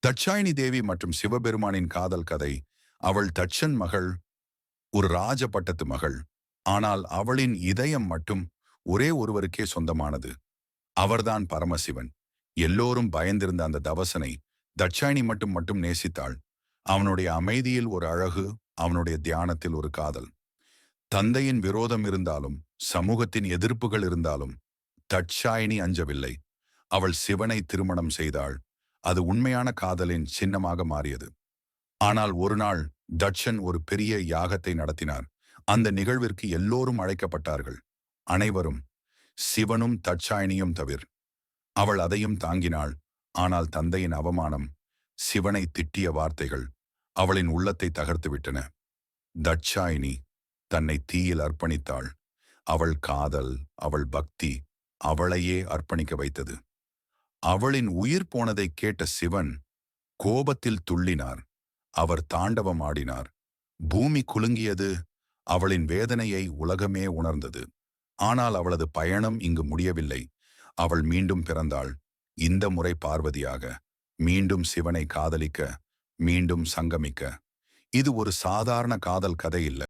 தட்சாயினி தேவி மற்றும் சிவபெருமானின் காதல் கதை. அவள் தட்சன் மகள், ஒரு ராஜ பட்டத்து மகள். ஆனால் அவளின் இதயம் மட்டும் ஒரே ஒருவருக்கே சொந்தமானது. அவர்தான் பரமசிவன். எல்லோரும் பயந்திருந்த அந்த தவசனை தட்சாயினி மட்டும் மட்டும் நேசித்தாள். அவனுடைய அமைதியில் ஒரு அழகு, அவனுடைய தியானத்தில் ஒரு காதல். தந்தையின் விரோதம் இருந்தாலும், சமூகத்தின் எதிர்ப்புகள் இருந்தாலும் தட்சாயினி அஞ்சவில்லை. அவள் சிவனை திருமணம் செய்தாள். அது உண்மையான காதலின் சின்னமாக மாறியது. ஆனால் ஒரு நாள் தட்சன் ஒரு பெரிய யாகத்தை நடத்தினார். அந்த நிகழ்விற்கு எல்லோரும் அழைக்கப்பட்டார்கள். அனைவரும், சிவனும் தட்சாயினியும் தவிர. அவள் அதையும் தாங்கினாள். ஆனால் தந்தையின் அவமானம், சிவனை திட்டிய வார்த்தைகள் அவளின் உள்ளத்தை தகர்த்துவிட்டன. தட்சாயினி தன்னை தீயில் அர்ப்பணித்தாள். அவள் காதல், அவள் பக்தி அவளையே அர்ப்பணிக்க வைத்தது. அவளின் உயிர் போனதைக் கேட்ட சிவன் கோபத்தில் துள்ளினார். அவர் தாண்டவம் ஆடினார். பூமி குலுங்கியது. அவளின் வேதனையை உலகமே உணர்ந்தது. ஆனால் அவளது பயணம் இங்கு முடியவில்லை. அவள் மீண்டும் பிறந்தாள். இந்த முறை பார்வதியாக. மீண்டும் சிவனை காதலிக்க, மீண்டும் சங்கமிக்க. இது ஒரு சாதாரண காதல் கதை இல்லை.